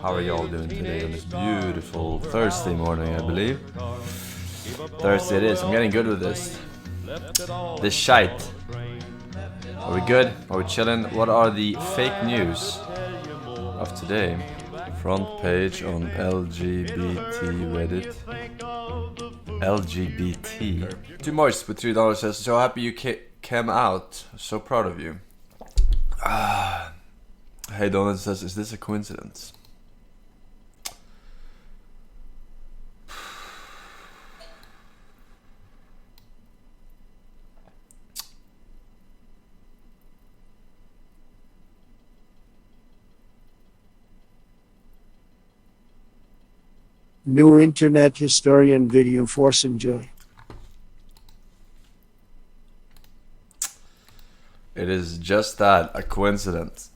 How are y'all doing today on this beautiful Thursday morning, I believe? Thursday it is. I'm getting good with this. This shite. Are we good? Are we chilling? What are the fake news of today? Front page on LGBT Reddit. LGBT. Too Moist with $3 says, so happy you came out. So proud of you. Hey Donald says, is this a coincidence? New internet historian video Forsen joy. It is just that, a coincidence.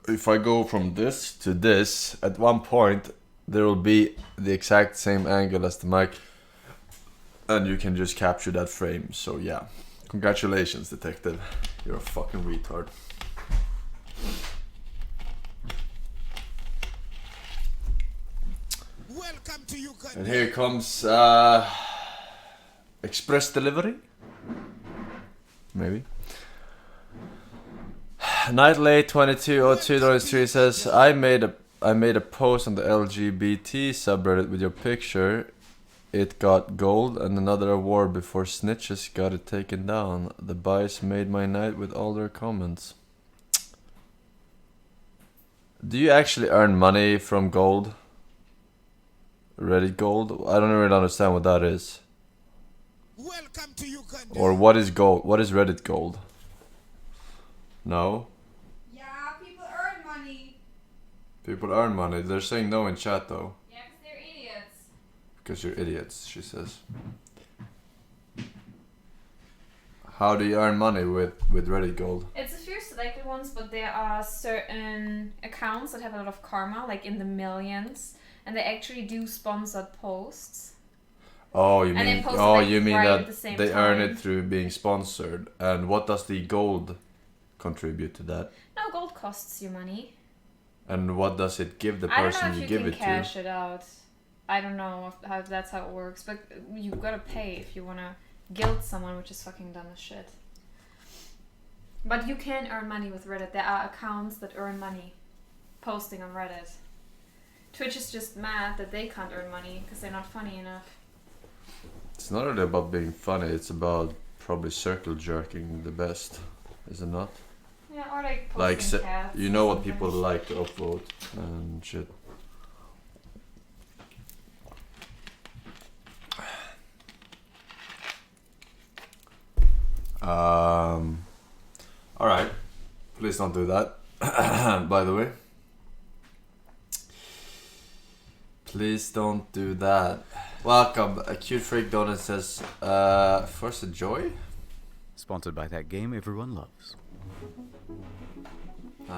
If I go from this to this, at one point there will be the exact same angle as the mic, and you can just capture that frame. So yeah, congratulations, detective. You're a fucking retard. Welcome to you. And here comes express delivery, maybe. Nightlate 2202 says, I made a post on the LGBT subreddit with your picture. It got gold and another award before snitches got it taken down. The boys made my night with all their comments. Do you actually earn money from gold? Reddit gold? I don't really understand what that is. Welcome to you. Or what is gold? What is Reddit gold? No? Yeah, people earn money. People earn money. They're saying no in chat though. Yeah, because they're idiots. Because you're idiots, she says. How do you earn money with Reddit gold? It's a few selected ones, but there are certain accounts that have a lot of karma, like in the millions, and they actually do sponsored posts. Oh, you And mean they post that at the same they earn time. it through being sponsored. And what does the gold contribute to that? No, gold costs you money. And what does it give the I don't know person if you you give can it cash it out. I don't know how that's how it works, but you gotta pay if you wanna guilt someone, which is fucking dumb as shit. But you can earn money with Reddit. There are accounts that earn money posting on Reddit. Twitch is just mad that they can't earn money because they're not funny enough. It's not really about being funny, it's about probably circle jerking the best, is it not? Yeah, or like posting cats you or know what something. people like to upvote and shit. Alright, please don't do that. By the way, please don't do that. Welcome, a cute freak donut says, first a joy? Sponsored by that game everyone loves.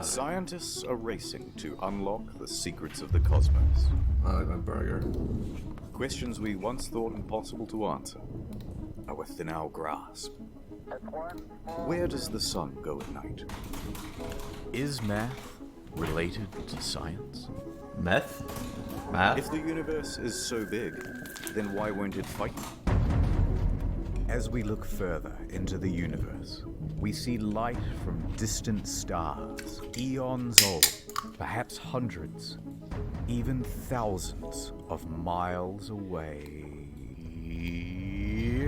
Scientists are racing to unlock the secrets of the cosmos. I like my burger. Questions we once thought impossible to answer are within our grasp. Where does the sun go at night? Is math related to science? Meth? Math? If the universe is so big, then why won't it fight? As we look further into the universe, we see light from distant stars, eons old, perhaps hundreds, even thousands of miles away.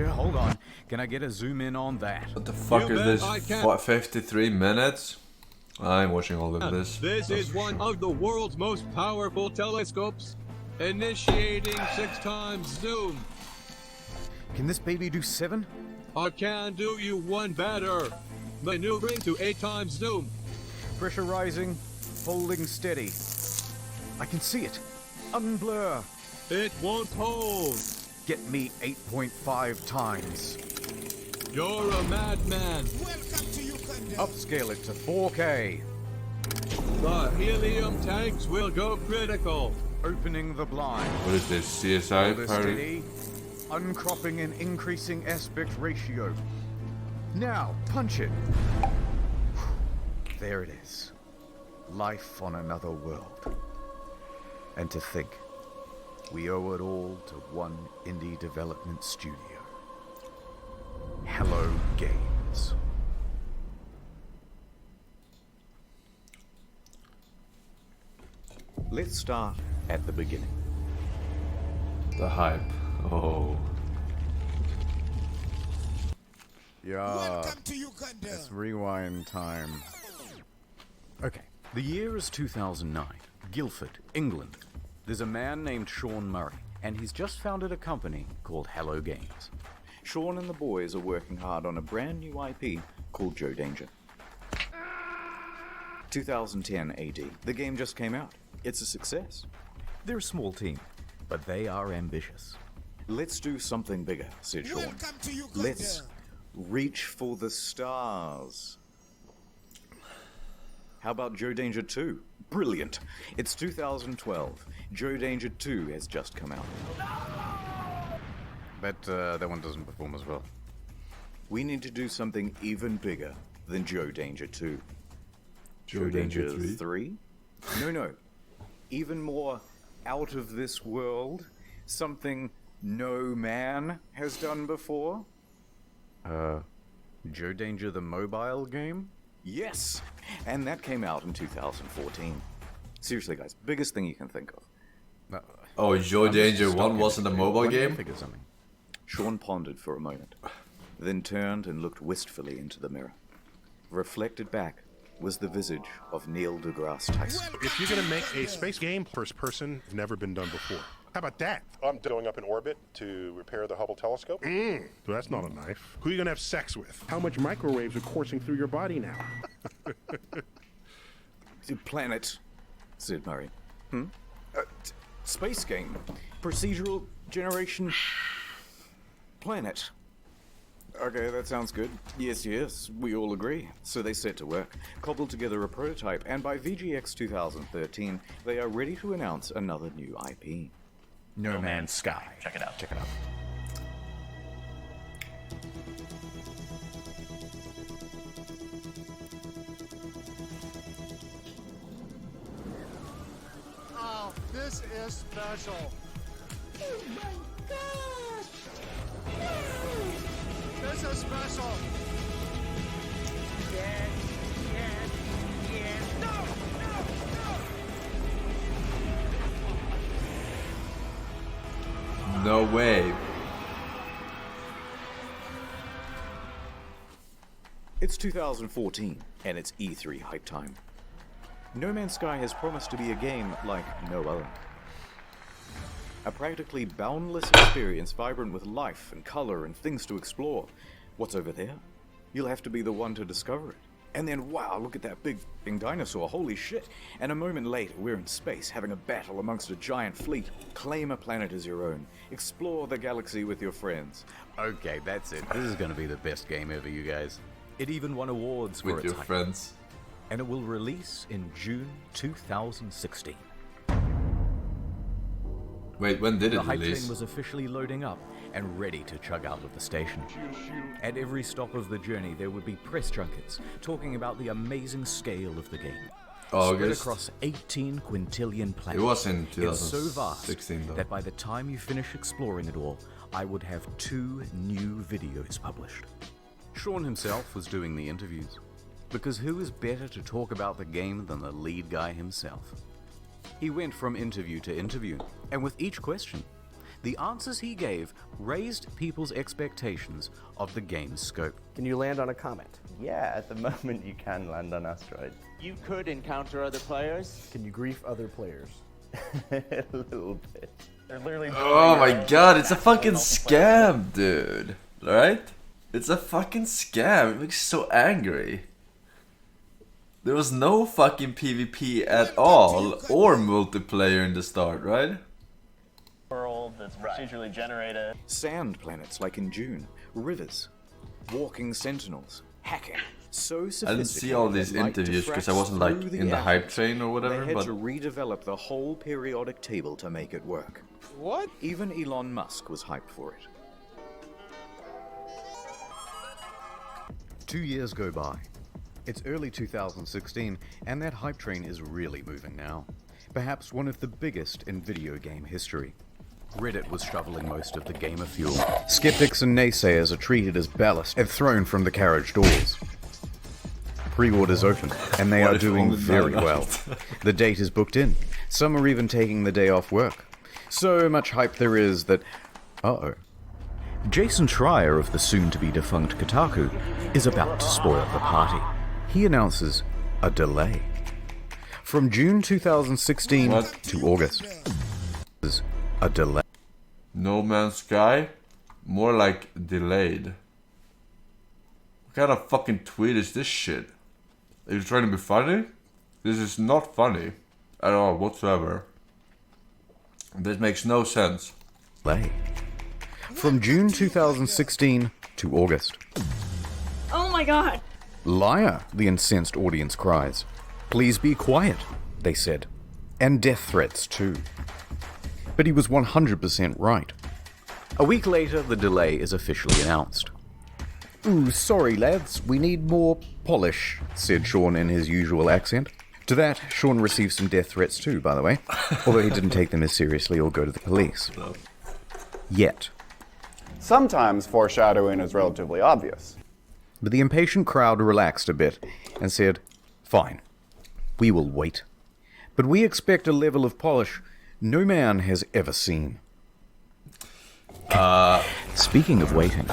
Hold on, can I get a zoom in on that? What the fuck You is bet this? I can. What, 53 minutes? I'm watching all of this. This is one of the world's most powerful telescopes. Initiating 6 times zoom. Can this baby do 7? I can do you one better. Maneuvering to 8 times zoom. Pressure rising, holding steady. I can see it. Unblur. It won't hold. Get me 8.5 times. You're a madman. Upscale it to 4K. The helium tanks will go critical. Opening the blind. What is this? Hold CSI it party? steady. Uncropping and increasing aspect ratio. Now, punch it. There it is. Life on another world. And to think, we owe it all to one indie development studio. Hello Games. Let's start at the beginning. The hype. Oh. Yeah. It's rewind time. Okay. The year is 2009. Guildford, England. There's a man named Sean Murray, and he's just founded a company called Hello Games. Sean and the boys are working hard on a brand new IP called Joe Danger. 2010 AD. The game just came out. It's a success. They're a small team, but they are ambitious. Let's do something bigger, said Sean. Let's reach for the stars. How about Joe Danger 2? Brilliant. It's 2012. Joe Danger 2 has just come out. But that one doesn't perform as well. We need to do something even bigger than Joe Danger 2. Joe Danger 3? No. Even more out of this world. Something no man has done before. Joe Danger the mobile game? Yes! And that came out in 2014. Seriously, guys, biggest thing you can think of. Oh, Joe Danger 1 wasn't a mobile game? Figure something. Sean pondered for a moment, then turned and looked wistfully into the mirror. Reflected back was the visage of Neil deGrasse Tyson. If you're gonna make a space game, first person, never been done before. How about that? I'm going up in orbit to repair the Hubble telescope. So that's not a knife. Who are you gonna have sex with? How much microwaves are coursing through your body now? Planet, said Murray. Space game. Procedural generation. Planet. Okay, that sounds good. Yes, we all agree. So they set to work, cobbled together a prototype, and by VGX 2013, they are ready to announce another new IP. No Man's Sky. Check it out. Oh, this is special. Oh my god! This is special. Yes. No! No way. It's 2014, and it's E3 hype time. No Man's Sky has promised to be a game like no other. A practically boundless experience vibrant with life and color and things to explore. What's over there? You'll have to be the one to discover it. And then, wow, look at that big dinosaur, holy shit. And a moment later, we're in space, having a battle amongst a giant fleet. Claim a planet as your own. Explore the galaxy with your friends. Okay, that's it. This is gonna be the best game ever, you guys. It even won awards for With its your hype. friends. And it will release in June 2016. Wait, when did The it hype release? train was officially loading up and ready to chug out of the station. At every stop of the journey, there would be press junkets talking about the amazing scale of the game. Spread August. across 18 quintillion planets. It was in It's so 2016 vast though. that by the time you finish exploring it all, I would have 2 new videos published. Sean himself was doing the interviews, because who is better to talk about the game than the lead guy himself? He went from interview to interview, and with each question, the answers he gave raised people's expectations of the game's scope. Can you land on a comet? Yeah, at the moment you can land on asteroids. You could encounter other players. Can you grief other players? A little bit. They're literally. Oh my god, it's a fucking scam, dude. Right? It's a fucking scam. It makes you so angry. There was no fucking PvP at all, or multiplayer in the start, right? World that's procedurally generated. Sand planets like in June, rivers, walking sentinels, hacking. So sophisticated. I didn't see all these that light interviews because I diffracts wasn't like through in the hype atoms. train or whatever, They had but to redevelop the whole periodic table to make it work. What? Even Elon Musk was hyped for it. 2 years go by. It's early 2016, and that hype train is really moving now. perhaps one of the biggest in video game history. Reddit was shoveling most of the gamer fuel. Skeptics and naysayers are treated as ballast and thrown from the carriage doors. Pre-orders open, and they are doing very well. The date is booked in. Some are even taking the day off work. So much hype there is that... Uh-oh. Jason Schreier of the soon-to-be-defunct Kotaku is about to spoil the party. He announces a delay. From June 2016 to August. A delay. No Man's Sky? More like delayed. What kind of fucking tweet is this shit? Are you trying to be funny? This is not funny at all whatsoever. This makes no sense. Delay. From June 2016 to August. Oh my god! Liar, the incensed audience cries. Please be quiet, they said. And death threats too. But he was 100% right. A week later, the delay is officially announced. Ooh, sorry lads, we need more polish, said Sean in his usual accent. To that, Sean received some death threats too, by the way, although he didn't take them as seriously or go to the police. Yet. Sometimes foreshadowing is relatively obvious. But the impatient crowd relaxed a bit and said, fine, we will wait. But we expect a level of polish no man has ever seen. Speaking of waiting,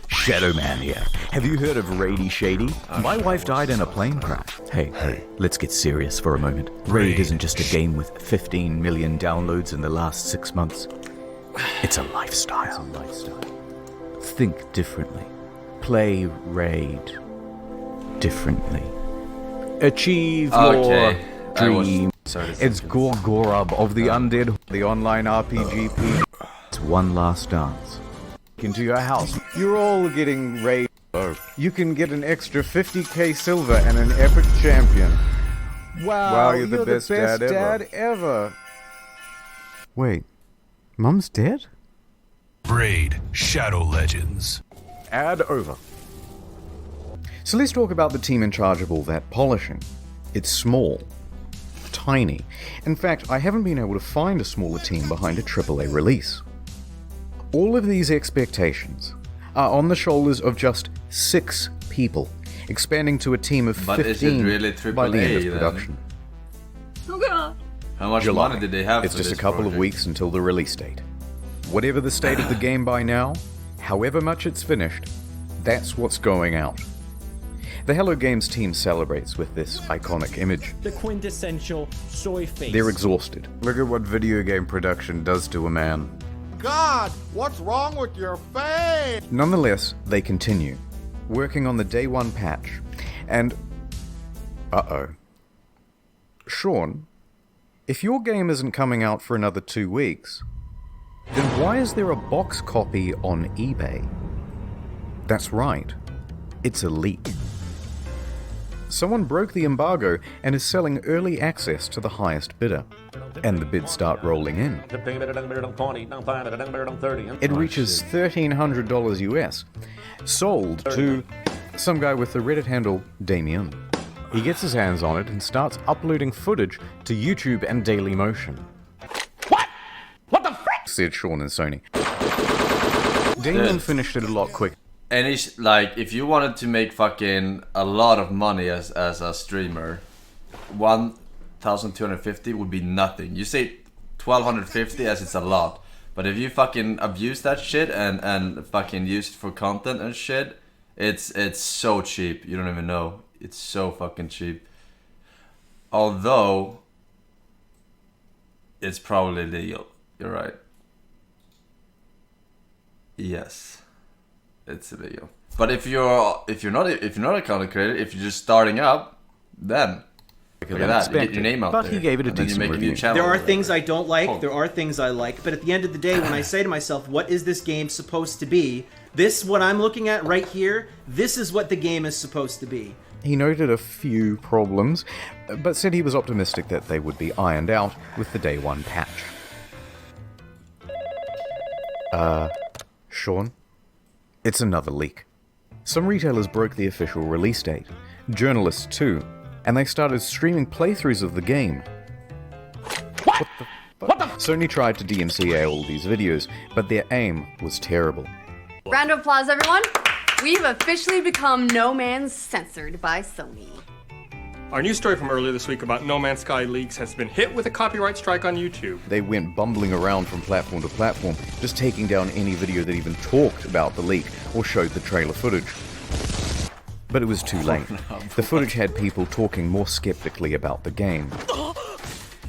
Shadow Man here. Have you heard of Raidy Shady? My wife died in a plane crash. Hey, let's get serious for a moment. Raid isn't just a game with 15 million downloads in the last 6 months. It's a lifestyle. Think differently. Play Raid differently. Achieve your dream. It's Gorgorub of the Undead, the online RPG. It's one last dance. Into your house. You're all getting Raid. You can get an extra 50k silver and an epic champion. Wow, you're the best dad ever. Wait, Mum's dead? Raid Shadow Legends. Ad over. So let's talk about the team in charge of all that polishing. It's small. Tiny. In fact, I haven't been able to find a smaller team behind a AAA release. All of these expectations are on the shoulders of just 6 people, expanding to a team of 15 but is it really by the end of AAA, production. Oh god! How much July. money did they have It's for just a this couple of project? weeks until the release date. Whatever the state of the game by now, however much it's finished, that's what's going out. The Hello Games team celebrates with this iconic image. The quintessential soy face. They're exhausted. Look at what video game production does to a man. God, what's wrong with your face? Nonetheless, they continue, working on the day 1 patch, and... uh-oh. Sean, if your game isn't coming out for another 2 weeks, then why is there a box copy on eBay? That's right, it's a leak. Someone broke the embargo and is selling early access to the highest bidder. And the bids start rolling in. It reaches $1,300 US, sold to some guy with the Reddit handle Damien. He gets his hands on it and starts uploading footage to YouTube and Dailymotion. What the frick? Said Sean and Sony. Damien finished it a lot quicker. And it's like, if you wanted to make fucking a lot of money as a streamer, 1,250 would be nothing. You say 1,250 as it's a lot, but if you fucking abuse that shit and fucking use it for content and shit, it's so cheap. You don't even know. It's so fucking cheap. Although it's probably legal. You're right. Yes. It's illegal. But if you're not a content creator, if you're just starting up, then look at that, you get your name out but there. He gave it a and then you decent make a new review. channel. There are things I don't like, there are things I like, but at the end of the day, when I say to myself, what is this game supposed to be? This, what I'm looking at right here, this is what the game is supposed to be. He noted a few problems, but said he was optimistic that they would be ironed out with the day 1 patch. Sean? It's another leak. Some retailers broke the official release date, journalists too, and they started streaming playthroughs of the game. Sony tried to DMCA all these videos, but their aim was terrible. Round of applause, everyone. We've officially become No Man's censored by Sony. Our news story from earlier this week about No Man's Sky leaks has been hit with a copyright strike on YouTube. They went bumbling around from platform to platform, just taking down any video that even talked about the leak or showed the trailer footage. But it was too late. The footage had people talking more skeptically about the game.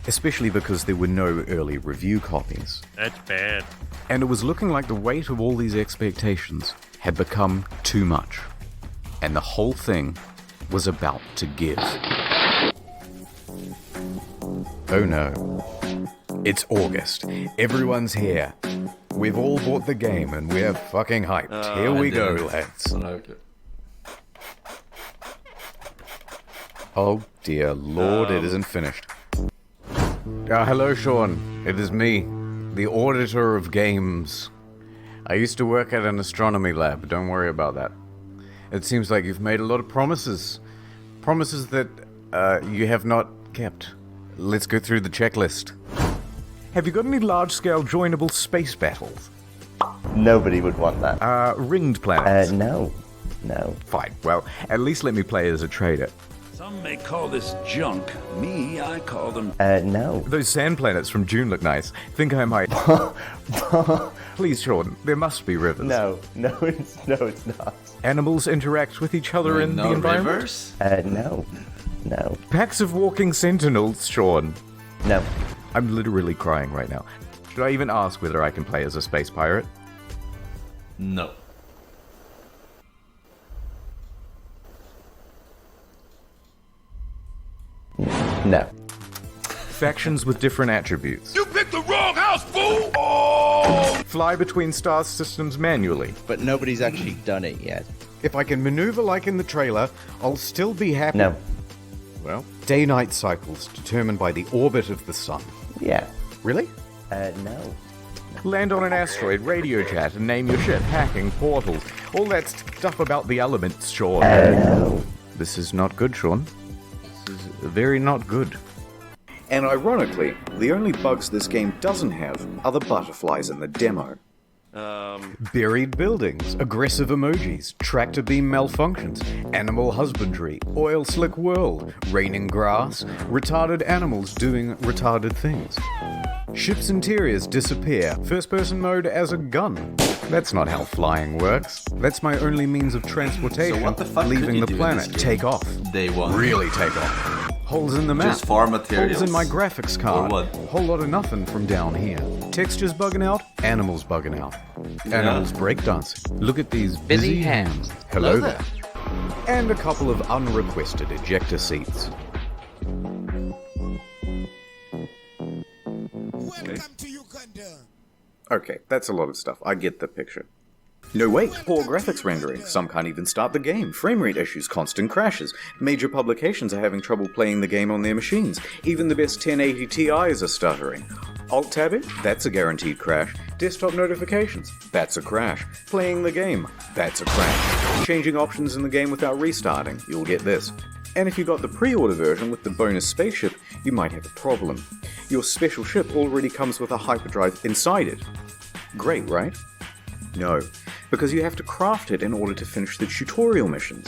Especially because there were no early review copies. That's bad. And it was looking like the weight of all these expectations had become too much. And the whole thing was about to give. Oh no. It's August. Everyone's here. We've all bought the game and we're fucking hyped. Here we go, lads. Oh dear lord, it isn't finished. Hello, Sean. It is me, the auditor of games. I used to work at an astronomy lab. Don't worry about that. It seems like you've made a lot of promises. Promises that you have not kept. Let's go through the checklist. Have you got any large-scale joinable space battles? Nobody would want that. Ringed planets? No. No. Fine. Well, at least let me play as a trader. Some may call this junk. Me, I call them... No. Those sand planets from June look nice. Think I might... Please, Sean, there must be rivers. No, it's not. Animals interact with each other in the environment? Rivers? No. Packs of walking sentinels, Sean. No. I'm literally crying right now. Should I even ask whether I can play as a space pirate? No. No. Factions with different attributes. You picked the wrong house, fool! Oh! Fly between star systems manually. But nobody's actually done it yet. If I can maneuver like in the trailer, I'll still be happy. No. Well, day-night cycles determined by the orbit of the sun. Yeah. Really? No. Land on an asteroid, radio chat, and name your ship, hacking, portals, all that stuff about the elements, Sean. No. This is not good, Sean. This is very not good. And ironically, the only bugs this game doesn't have are the butterflies in the demo. Buried buildings, aggressive emojis, tractor beam malfunctions, animal husbandry, oil slick world, raining grass, retarded animals doing retarded things. Ship's interiors disappear, first person mode as a gun. That's not how flying works. That's my only means of transportation, So what the fuck leaving could you the do in planet, this game? take off. Day one. Really take off. Holes in the map. Just farm materials. Holes in my graphics card. Or what? Whole lot of nothing from down here. Textures bugging out, animals bugging out. Animals breakdancing. Look at these busy hands. Hello there. And a couple of unrequested ejector seats. Okay, that's a lot of stuff. I get the picture. No wait, poor graphics rendering. Some can't even start the game. Frame rate issues, constant crashes. Major publications are having trouble playing the game on their machines. Even the best 1080 Ti's are stuttering. Alt-tabbing? That's a guaranteed crash. Desktop notifications? That's a crash. Playing the game? That's a crash. Changing options in the game without restarting? You'll get this. And if you got the pre-order version with the bonus spaceship, you might have a problem. Your special ship already comes with a hyperdrive inside it. Great, right? No, because you have to craft it in order to finish the tutorial missions.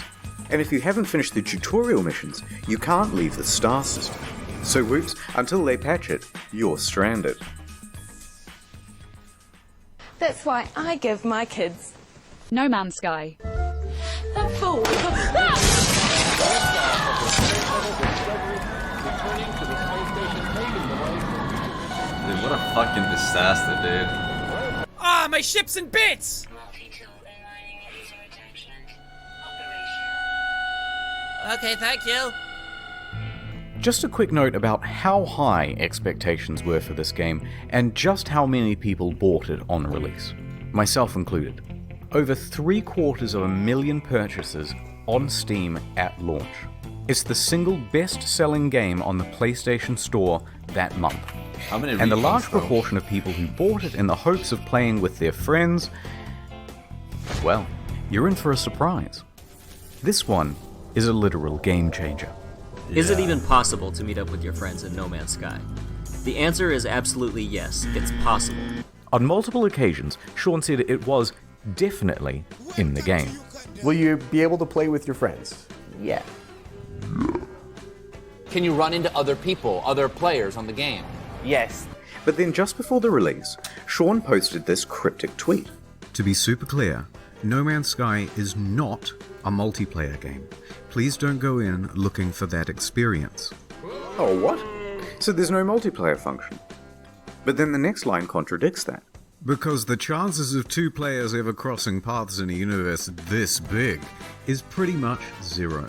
And if you haven't finished the tutorial missions, you can't leave the star system. So whoops, until they patch it, you're stranded. That's why I give my kids No Man's Sky. a fool. Dude, what a fucking disaster, dude. Ah, my ship's in bits! Okay, thank you. Just a quick note about how high expectations were for this game, and just how many people bought it on release, myself included. Over 750,000 purchases on Steam at launch. It's the single best-selling game on the PlayStation Store that month. How many and the refunds, large bro? proportion of people who bought it in the hopes of playing with their friends, well, you're in for a surprise. This one is a literal game changer. Is it even possible to meet up with your friends in No Man's Sky? The answer is absolutely yes. It's possible. On multiple occasions, Sean said it was definitely in the game. Will you be able to play with your friends? Yeah. Can you run into other people, other players on the game? Yes. But then just before the release, Sean posted this cryptic tweet. To be super clear, No Man's Sky is not a multiplayer game. Please don't go in looking for that experience. Oh, what? So there's no multiplayer function? But then the next line contradicts that. Because the chances of two players ever crossing paths in a universe this big is pretty much zero.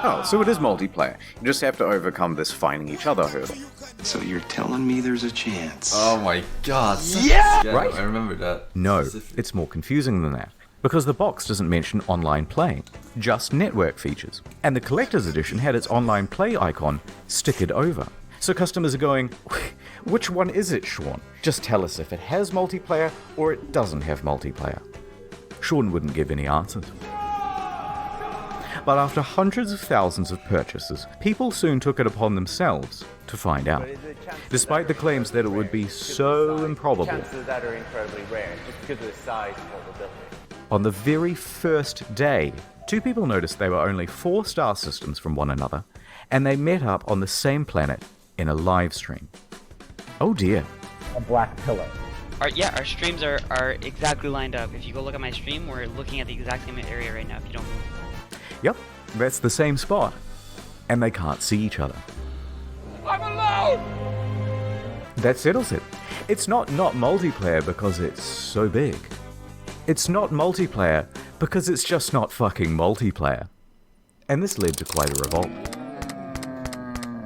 Oh, so it is multiplayer. You just have to overcome this finding each other hurdle. So you're telling me there's a chance? Oh my god. Yeah! Right. I remember that. No, it's more confusing than that. Because the box doesn't mention online play, just network features. And the collector's edition had its online play icon stickered over. So customers are going, which one is it, Sean? Just tell us if it has multiplayer or it doesn't have multiplayer. Sean wouldn't give any answers. But after hundreds of thousands of purchases, people soon took it upon themselves to find out. Despite the claims that it would be so improbable. Chances of that are incredibly rare, just because of the size of what we're building. On the very first day, two people noticed they were only 4 star systems from one another, and they met up on the same planet in a live stream. Oh dear. A black pillar. Our streams are exactly lined up. If you go look at my stream, we're looking at the exact same area right now if you don't move. Yep, that's the same spot. And they can't see each other. I'm alone! That settles it. It's not multiplayer because it's so big. It's not multiplayer because it's just not fucking multiplayer. And this led to quite a revolt.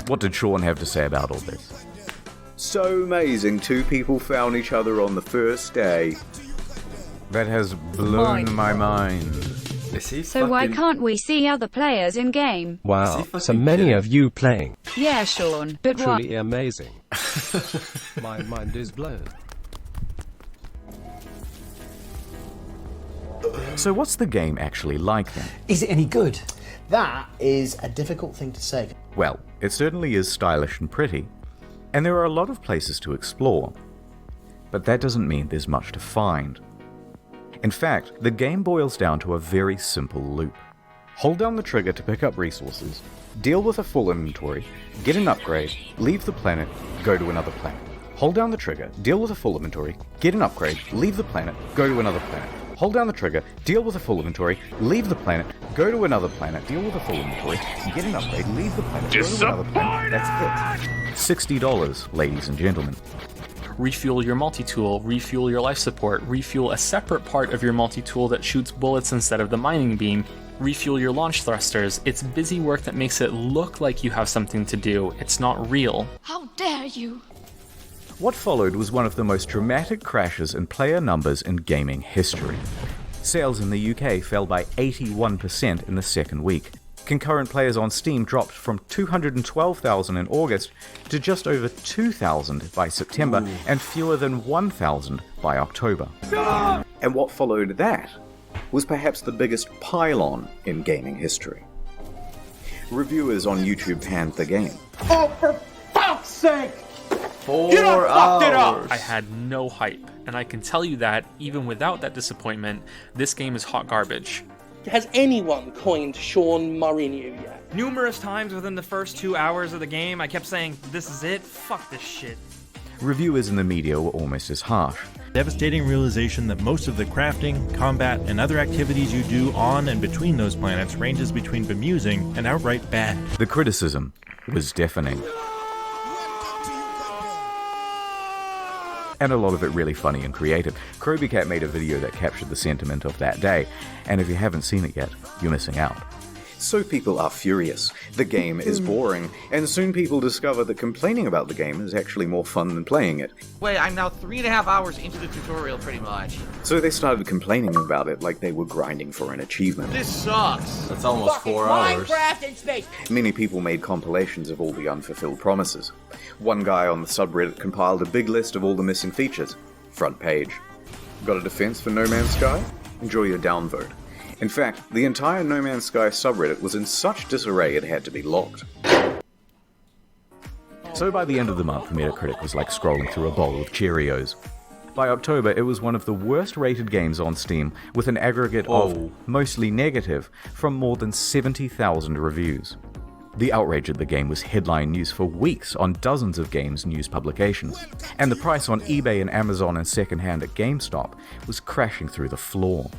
What did Sean have to say about all this? So amazing, two people found each other on the first day. That has blown my mind. So why can't we see other players in game? Wow, so many of you playing. Yeah, Sean, but what? Truly amazing. My mind is blown. So what's the game actually like then? Is it any good? That is a difficult thing to say. Well, it certainly is stylish and pretty, and there are a lot of places to explore. But that doesn't mean there's much to find. In fact, the game boils down to a very simple loop. Hold down the trigger to pick up resources, deal with a full inventory, get an upgrade, leave the planet, go to another planet. Hold down the trigger, deal with a full inventory, get an upgrade, leave the planet, go to another planet. Hold down the trigger, deal with a full inventory, leave the planet, go to another planet, deal with a full inventory, get an upgrade, leave the planet, go to another planet. That's it. $60, ladies and gentlemen. Refuel your multi-tool, refuel your life support, refuel a separate part of your multi-tool that shoots bullets instead of the mining beam, refuel your launch thrusters. It's busy work that makes it look like you have something to do. It's not real. How dare you! What followed was one of the most dramatic crashes in player numbers in gaming history. Sales in the UK fell by 81% in the second week. Concurrent players on Steam dropped from 212,000 in August to just over 2,000 by September and fewer than 1,000 by October. And what followed that was perhaps the biggest pile-on in gaming history. Reviewers on YouTube panned the game. Oh, for fuck's sake! 4 hours! I had no hype, and I can tell you that, even without that disappointment, this game is hot garbage. Has anyone coined Sean Mourinho yet? Numerous times within the first 2 hours of the game, I kept saying, this is it? Fuck this shit. Reviewers in the media were almost as harsh. Devastating realization that most of the crafting, combat, and other activities you do on and between those planets ranges between bemusing and outright bad. The criticism was deafening. And a lot of it really funny and creative. Krobycat made a video that captured the sentiment of that day, and if you haven't seen it yet, you're missing out. So people are furious. The game is boring, and soon people discover that complaining about the game is actually more fun than playing it. Wait, I'm now 3.5 hours into the tutorial pretty much. So they started complaining about it like they were grinding for an achievement. This sucks. That's almost 4 hours. Minecraft in space. Many people made compilations of all the unfulfilled promises. One guy on the subreddit compiled a big list of all the missing features. Front page. Got a defense for No Man's Sky? Enjoy your downvote. In fact, the entire No Man's Sky subreddit was in such disarray it had to be locked. Oh So by the end of the month, Metacritic was like scrolling through a bowl of Cheerios. By October, it was one of the worst rated games on Steam, with an aggregate of, mostly negative, from more than 70,000 reviews. The outrage at the game was headline news for weeks on dozens of games news publications, and the price on eBay and Amazon and secondhand at GameStop was crashing through the floor.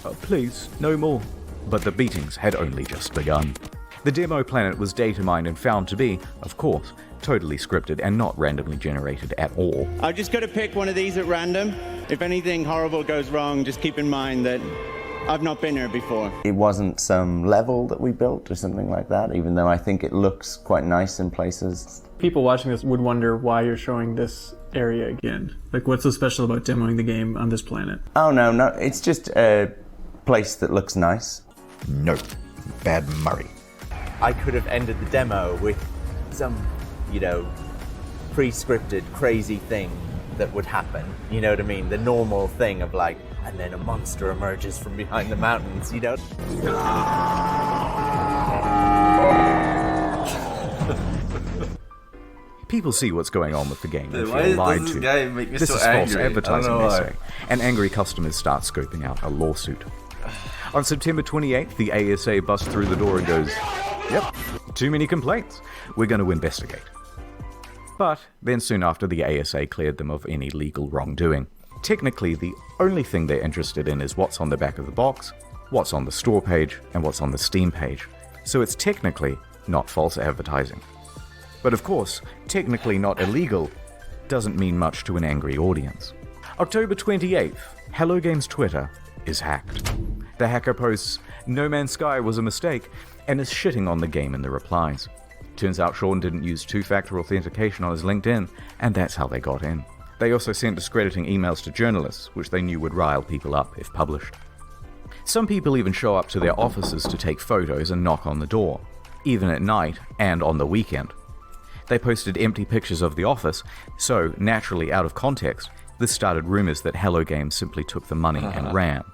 Please, no more. But the beatings had only just begun. The demo planet was data mined and found to be, of course, totally scripted and not randomly generated at all. I've just got to pick one of these at random. If anything horrible goes wrong, just keep in mind that I've not been here before. It wasn't some level that we built or something like that, even though I think it looks quite nice in places. People watching this would wonder why you're showing this area again. Like, what's so special about demoing the game on this planet? Oh, no, it's just a place that looks nice. No, bad Murray. I could have ended the demo with some, pre-scripted crazy thing that would happen. You know what I mean? The normal thing of like, and then a monster emerges from behind the mountains, People see what's going on with the game and Why feel lied does to. this guy make me This so is false angry? advertising, I don't they know say, and angry customers start scoping out a lawsuit. On September 28th, the ASA busts through the door and goes, "Yep, too many complaints. We're going to investigate." But then soon after, the ASA cleared them of any legal wrongdoing. Technically, the only thing they're interested in is what's on the back of the box, what's on the store page, and what's on the Steam page. So it's technically not false advertising. But of course, technically not illegal doesn't mean much to an angry audience. October 28th, Hello Games Twitter is hacked. The hacker posts, "No Man's Sky was a mistake," and is shitting on the game in the replies. Turns out Sean didn't use two-factor authentication on his LinkedIn, and that's how they got in. They also sent discrediting emails to journalists, which they knew would rile people up if published. Some people even show up to their offices to take photos and knock on the door, even at night and on the weekend. They posted empty pictures of the office, so, naturally out of context, this started rumors that Hello Games simply took the money and ran.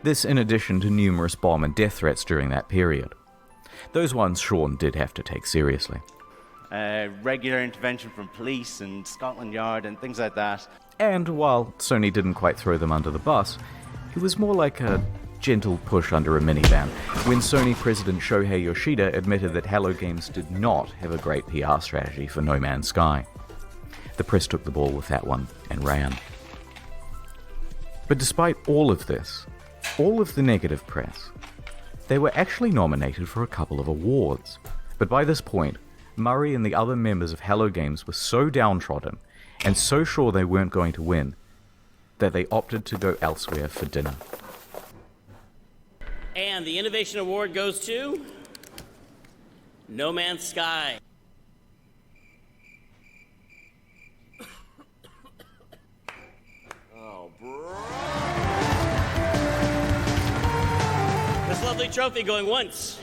This in addition to numerous bomb and death threats during that period. Those ones Sean did have to take seriously. Regular intervention from police and Scotland Yard and things like that. And while Sony didn't quite throw them under the bus, it was more like a gentle push under a minivan when Sony president Shohei Yoshida admitted that Hello Games did not have a great PR strategy for No Man's Sky. The press took the ball with that one and ran. But despite all of this, all of the negative press, they were actually nominated for a couple of awards. But by this point, Murray and the other members of Hello Games were so downtrodden and so sure they weren't going to win that they opted to go elsewhere for dinner. And the Innovation Award goes to No Man's Sky. Oh, bro. This lovely trophy going once.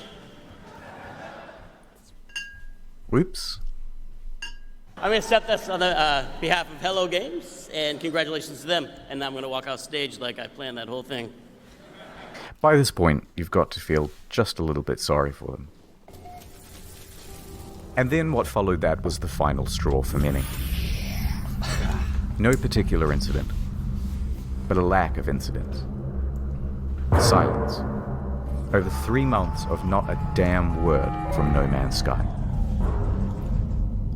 Whoops. I'm going to accept this on the behalf of Hello Games, and congratulations to them. And now I'm going to walk off stage like I planned that whole thing. By this point, you've got to feel just a little bit sorry for them. And then what followed that was the final straw for many. No particular incident, but a lack of incidents. Silence. Over 3 months of not a damn word from No Man's Sky.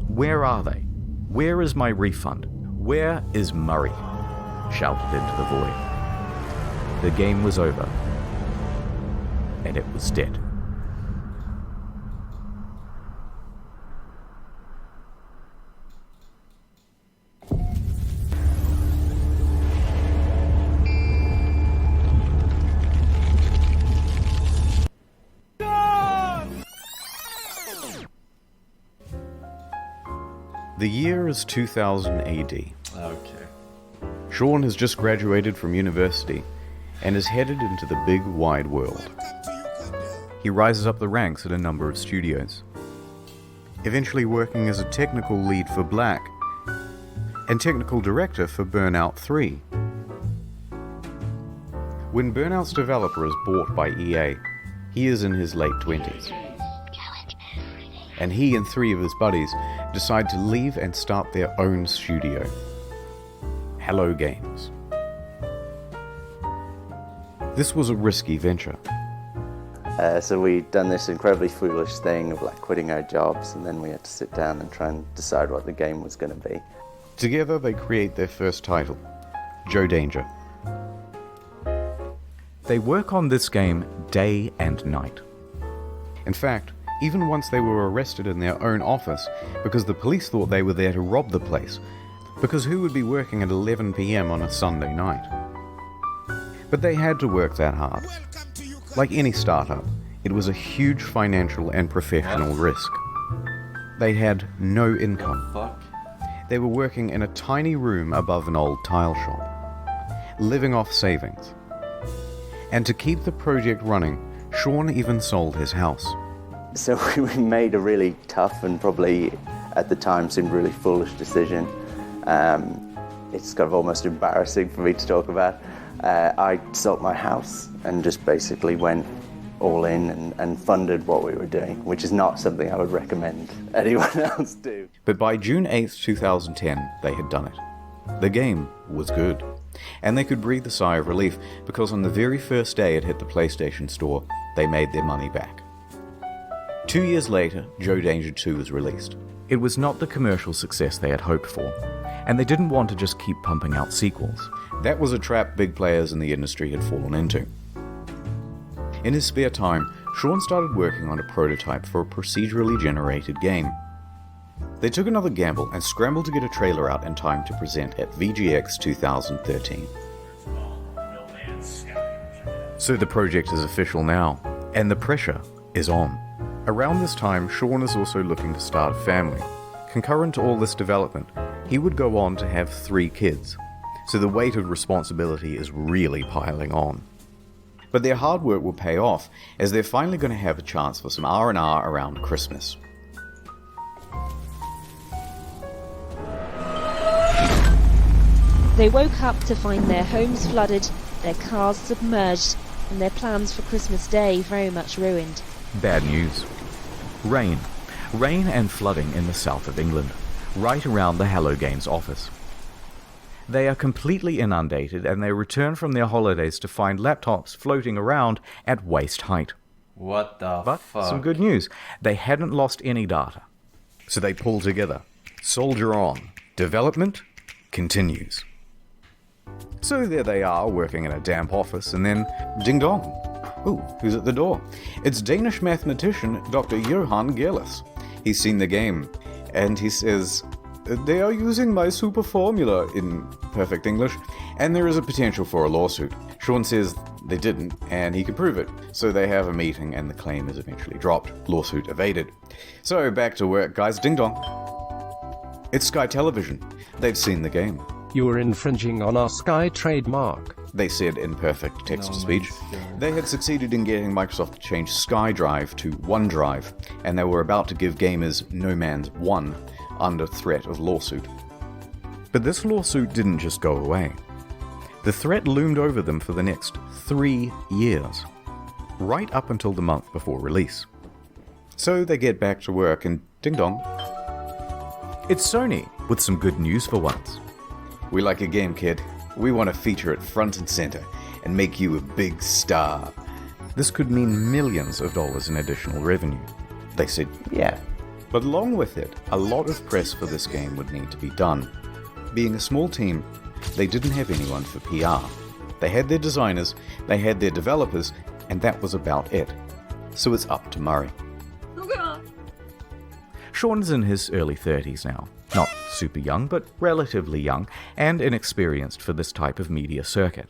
Where are they? Where is my refund? Where is Murray? Shouted into the void. The game was over. And it was dead. The year is 2000 AD. Okay. Sean has just graduated from university and is headed into the big wide world. He rises up the ranks at a number of studios, eventually working as a technical lead for Black and technical director for Burnout 3. When Burnout's developer is bought by EA, he is in his late 20s. and he and 3 of his buddies decide to leave and start their own studio, Hello Games. This was a risky venture. So we'd done this incredibly foolish thing of like quitting our jobs, and then we had to sit down and try and decide what the game was going to be. Together they create their first title, Joe Danger. They work on this game day and night. In fact, even once they were arrested in their own office because the police thought they were there to rob the place, because who would be working at 11 p.m. on a Sunday night? But they had to work that hard. Like any startup, it was a huge financial and professional risk. They had no income. They were working in a tiny room above an old tile shop, living off savings. And to keep the project running, Sean even sold his house. So we made a really tough and probably at the time seemed really foolish decision. It's kind of almost embarrassing for me to talk about. I sold my house and just basically went all in and funded what we were doing, which is not something I would recommend anyone else do. But by June 8th, 2010, they had done it. The game was good, and they could breathe a sigh of relief because on the very first day it hit the PlayStation Store, they made their money back. 2 years later, Joe Danger 2 was released. It was not the commercial success they had hoped for, and they didn't want to just keep pumping out sequels. That was a trap big players in the industry had fallen into. In his spare time, Sean started working on a prototype for a procedurally generated game. They took another gamble and scrambled to get a trailer out in time to present at VGX 2013. So the project is official now, and the pressure is on. Around this time, Sean is also looking to start a family. Concurrent to all this development, he would go on to have 3 kids, so the weight of responsibility is really piling on. But their hard work will pay off, as they're finally going to have a chance for some R&R around Christmas. They woke up to find their homes flooded, their cars submerged, and their plans for Christmas Day very much ruined. Bad news. Rain. Rain and flooding in the south of England, right around the Hello Games office. They are completely inundated and they return from their holidays to find laptops floating around at waist height. What the But fuck? some good news. They hadn't lost any data. So they pull together. Soldier on. Development continues. So there they are, working in a damp office, and then ding dong. Ooh, who's at the door? It's Danish mathematician Dr. Johan Gerlis. He's seen the game, and he says, "They are using my super formula," in perfect English, and there is a potential for a lawsuit. Sean says they didn't, and he can prove it. So they have a meeting, and the claim is eventually dropped. Lawsuit evaded. So back to work, guys. Ding dong. It's Sky Television. They've seen the game. You are infringing on our Sky trademark, they said in perfect text-to-speech. They had succeeded in getting Microsoft to change SkyDrive to OneDrive, and they were about to give gamers No Man's 1 under threat of lawsuit. But this lawsuit didn't just go away. The threat loomed over them for the next 3 years, right up until the month before release. So they get back to work and ding dong. It's Sony, with some good news for once. We like your game, kid. We want to feature it front and center and make you a big star. This could mean millions of dollars in additional revenue. They said, yeah. But along with it, a lot of press for this game would need to be done. Being a small team, they didn't have anyone for PR. They had their designers, they had their developers, and that was about it. So it's up to Murray. Sean's in his early 30s now. Not super young, but relatively young, and inexperienced for this type of media circuit.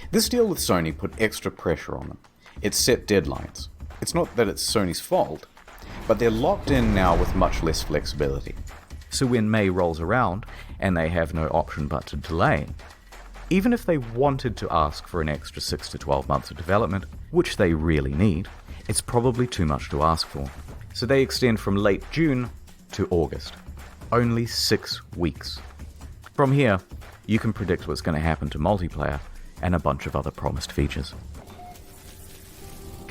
This deal with Sony put extra pressure on them. It set deadlines. It's not that it's Sony's fault, but they're locked in now with much less flexibility. So when May rolls around, and they have no option but to delay, even if they wanted to ask for an extra 6 to 12 months of development, which they really need, it's probably too much to ask for. So they extend from late June to August. Only 6 weeks. From here, you can predict what's going to happen to multiplayer and a bunch of other promised features.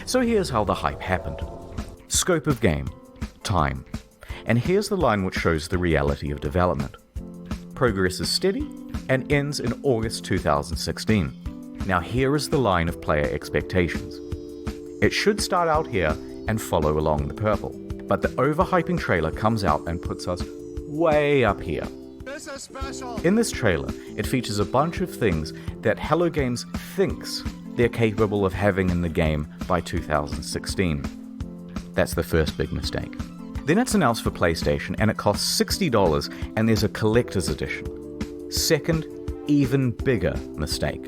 So here's how the hype happened. Scope of game. time. And here's the line which shows the reality of development. Progress is steady and ends in August 2016. Now here is the line of player expectations. It should start out here and follow along the purple, but the overhyping trailer comes out and puts us way up here. In this trailer, it features a bunch of things that Hello Games thinks they're capable of having in the game by 2016. That's the first big mistake. Then it's announced for PlayStation and it costs $60 and there's a collector's edition. Second, even bigger mistake.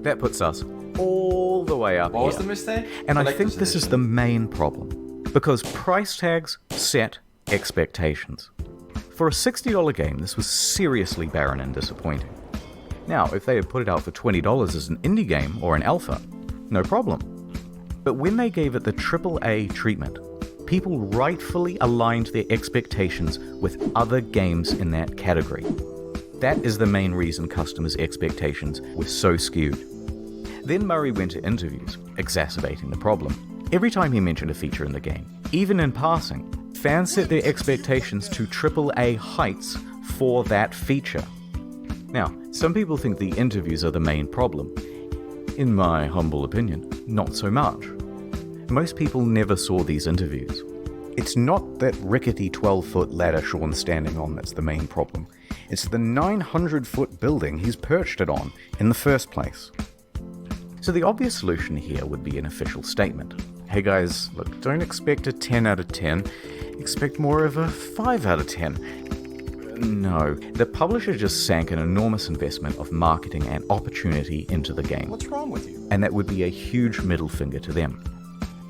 That puts us all the way up here. What was the mistake? And I think this is the main problem, because price tags set expectations. For a $60 game, this was seriously barren and disappointing. Now, if they had put it out for $20 as an indie game or an alpha, no problem. But when they gave it the AAA treatment, people rightfully aligned their expectations with other games in that category. That is the main reason customers' expectations were so skewed. Then Murray went to interviews, exacerbating the problem. Every time he mentioned a feature in the game, even in passing, fans set their expectations to AAA heights for that feature. Now, some people think the interviews are the main problem. In my humble opinion, not so much. Most people never saw these interviews. It's not that rickety 12-foot ladder Sean's standing on that's the main problem. It's the 900-foot building he's perched it on in the first place. So the obvious solution here would be an official statement. Hey guys, look, don't expect a 10 out of 10. Expect more of a 5 out of 10. No, the publisher just sank an enormous investment of marketing and opportunity into the game. What's wrong with you? And that would be a huge middle finger to them.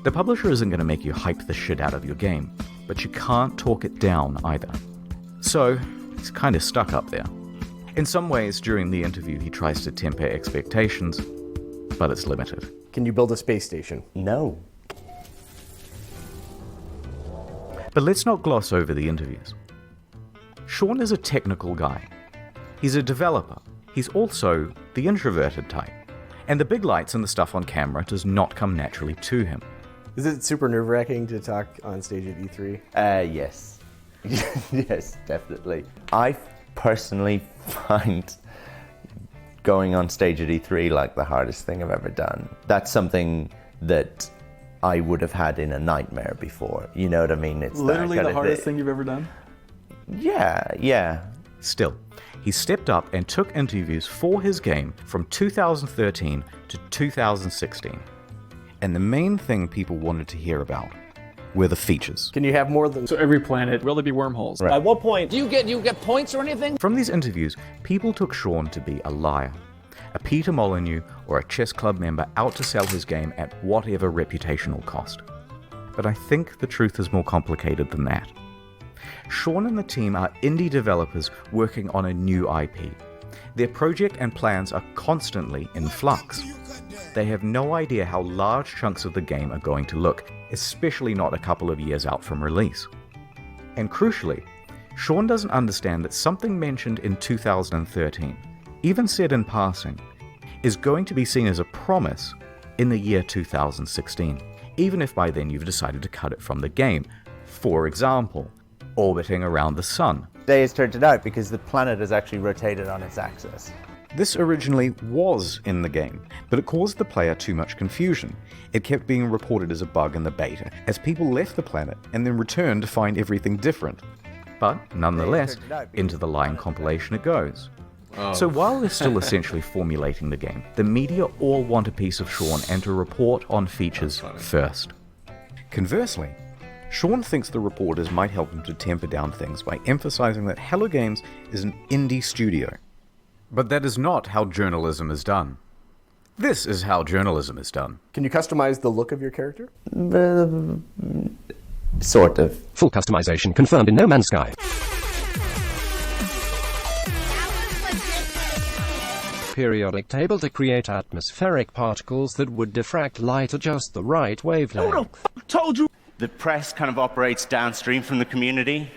The publisher isn't going to make you hype the shit out of your game, but you can't talk it down either. So, he's kind of stuck up there. In some ways, during the interview, he tries to temper expectations, but it's limited. Can you build a space station? No. But let's not gloss over the interviews. Sean is a technical guy. He's a developer. He's also the introverted type. And the big lights and the stuff on camera does not come naturally to him. Is it super nerve-wracking to talk on stage at E3? Yes. Yes, definitely. I personally find going on stage at E3 like the hardest thing I've ever done. That's something that I would have had in a nightmare before. You know what I mean? It's literally the hardest thing you've ever done? Yeah. Still, he stepped up and took interviews for his game from 2013 to 2016. And the main thing people wanted to hear about were the features. Can you have more than... So every planet, will there be wormholes? Right. At what point... Do you get points or anything? From these interviews, people took Sean to be a liar, a Peter Molyneux or a chess club member out to sell his game at whatever reputational cost. But I think the truth is more complicated than that. Sean and the team are indie developers working on a new IP. Their project and plans are constantly in flux. They have no idea how large chunks of the game are going to look, especially not a couple of years out from release. And crucially, Sean doesn't understand that something mentioned in 2013, even said in passing, is going to be seen as a promise in the year 2016, even if by then you've decided to cut it from the game. For example, orbiting around the sun. Day has turned it out because the planet has actually rotated on its axis. This originally was in the game, but it caused the player too much confusion. It kept being reported as a bug in the beta, as people left the planet and then returned to find everything different. But nonetheless, into the line compilation it goes. Oh. So while they're still essentially formulating the game, the media all want a piece of Sean and to report on features first. Conversely, Sean thinks the reporters might help him to temper down things by emphasizing that Hello Games is an indie studio. But that is not how journalism is done. This is how journalism is done. Can you customize the look of your character? Sort of. Full customization confirmed in No Man's Sky. Periodic table to create atmospheric particles that would diffract light at just the right wavelength. Who the fuck told you? The press kind of operates downstream from the community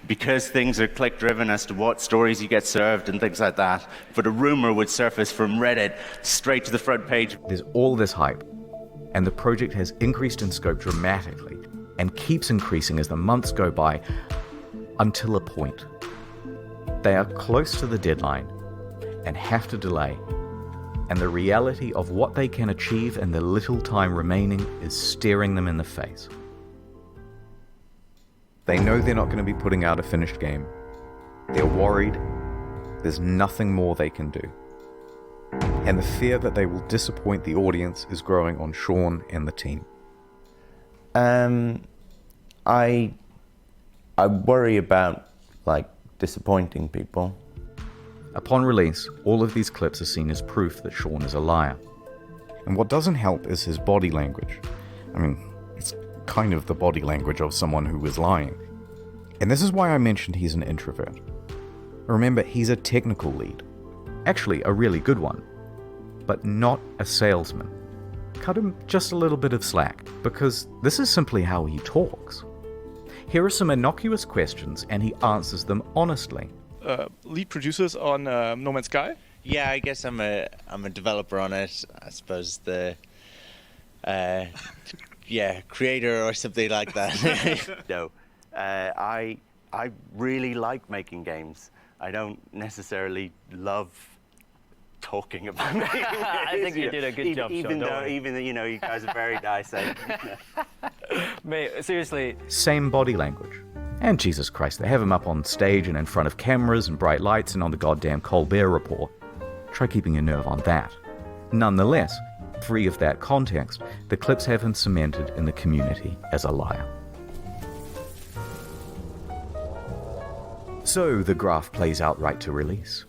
because things are click-driven as to what stories you get served and things like that. But a rumor would surface from Reddit straight to the front page. There's all this hype, and the project has increased in scope dramatically, and keeps increasing as the months go by, until a point. They are close to the deadline and have to delay, and the reality of what they can achieve in the little time remaining is staring them in the face. They know they're not going to be putting out a finished game. They're worried. There's nothing more they can do. And the fear that they will disappoint the audience is growing on Sean and the team. I worry about, like, disappointing people. Upon release, all of these clips are seen as proof that Sean is a liar. And what doesn't help is his body language. I mean, it's kind of the body language of someone who is lying. And this is why I mentioned he's an introvert. Remember, he's a technical lead. Actually, a really good one. But not a salesman. Cut him just a little bit of slack, because this is simply how he talks. Here are some innocuous questions, and he answers them honestly. Lead producers on No Man's Sky? Yeah, I guess I'm a developer on it. I suppose the creator or something like that. No, I really like making games. I don't necessarily love talking about making games. I think you did a good job, even though you guys are very nice. Mate, seriously. Same body language. And Jesus Christ, they have him up on stage and in front of cameras and bright lights and on the goddamn Colbert Report. Try keeping your nerve on that. Nonetheless, free of that context, the clips have him cemented in the community as a liar. So the graph plays out right to release.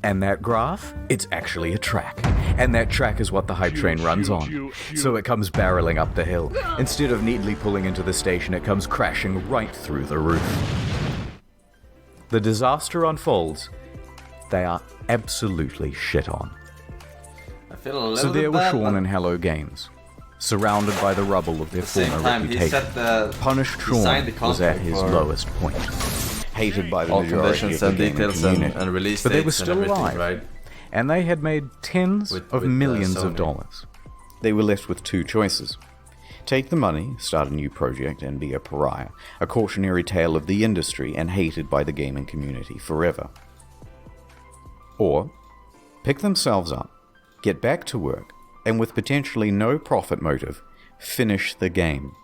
And that graph, it's actually a track. And that track is what the hype train runs on. So it comes barreling up the hill. Instead of neatly pulling into the station, it comes crashing right through the roof. The disaster unfolds. They are absolutely shit on. I feel a little So there bit were bad, Sean but and Hello Games, surrounded by the rubble of their former reputation. Punished Sean was at his lowest point. Hated by the all majority conditions of the and gaming details community, and release but they were dates and still everything, alive, right? and they had made tens of millions of Sony. dollars. They were left with two choices. Take the money, start a new project, and be a pariah, a cautionary tale of the industry and hated by the gaming community forever. Or, pick themselves up, get back to work, and with potentially no profit motive, finish the game.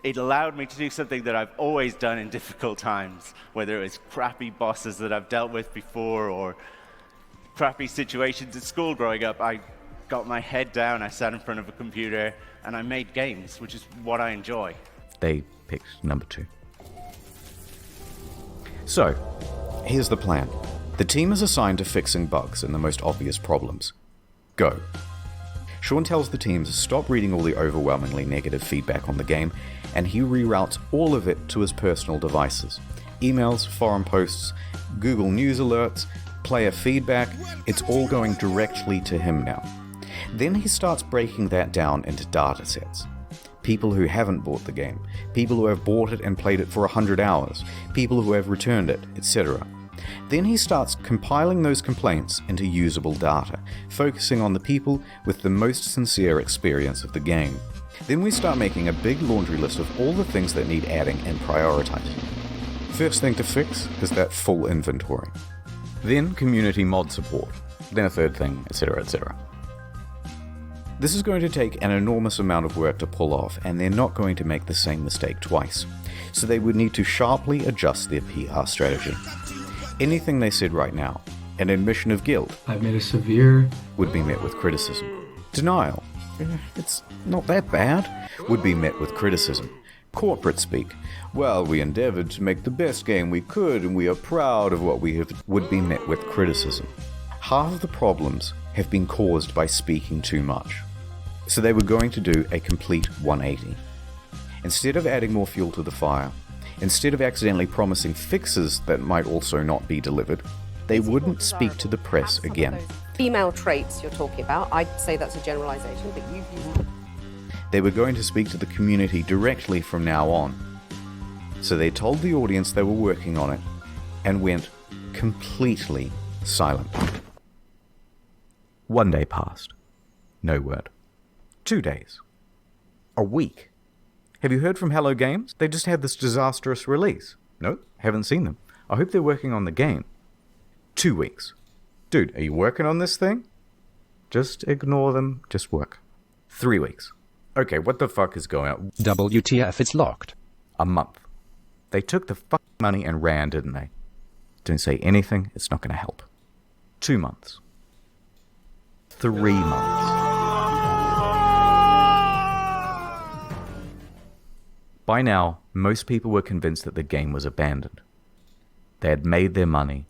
It allowed me to do something that I've always done in difficult times, whether it was crappy bosses that I've dealt with before or crappy situations at school growing up. I got my head down, I sat in front of a computer, and I made games, which is what I enjoy. They picked number 2. So, here's the plan. The team is assigned to fixing bugs and the most obvious problems. Go. Sean tells the team to stop reading all the overwhelmingly negative feedback on the game, and he reroutes all of it to his personal devices. Emails, forum posts, Google News alerts, player feedback, it's all going directly to him now. Then he starts breaking that down into data sets. People who haven't bought the game, people who have bought it and played it for 100 hours, people who have returned it, etc. Then he starts compiling those complaints into usable data, focusing on the people with the most sincere experience of the game. Then we start making a big laundry list of all the things that need adding and prioritizing. First thing to fix is that full inventory. Then community mod support. Then a third thing, etc., etc. This is going to take an enormous amount of work to pull off, and they're not going to make the same mistake twice. So they would need to sharply adjust their PR strategy. Anything they said right now, an admission of guilt, I've made a severe, would be met with criticism. Denial, it's not that bad, would be met with criticism. Corporate speak, well, we endeavored to make the best game we could and we are proud of what we have, would be met with criticism. Half of the problems have been caused by speaking too much. So they were going to do a complete 180. Instead of adding more fuel to the fire, instead of accidentally promising fixes that might also not be delivered, they wouldn't speak to the press again. Female traits you're talking about, I'd say that's a generalization, but you've used... They were going to speak to the community directly from now on. So they told the audience they were working on it and went completely silent. 1 day passed. No word. 2 days. A week. Have you heard from Hello Games? They just had this disastrous release. Nope, haven't seen them. I hope they're working on the game. 2 weeks. Dude, are you working on this thing? Just ignore them, just work. 3 weeks. Okay, what the fuck is going on? WTF, it's locked. A month. They took the fucking money and ran, didn't they? Don't say anything, it's not going to help. 2 months. 3 months. By now, most people were convinced that the game was abandoned. They had made their money.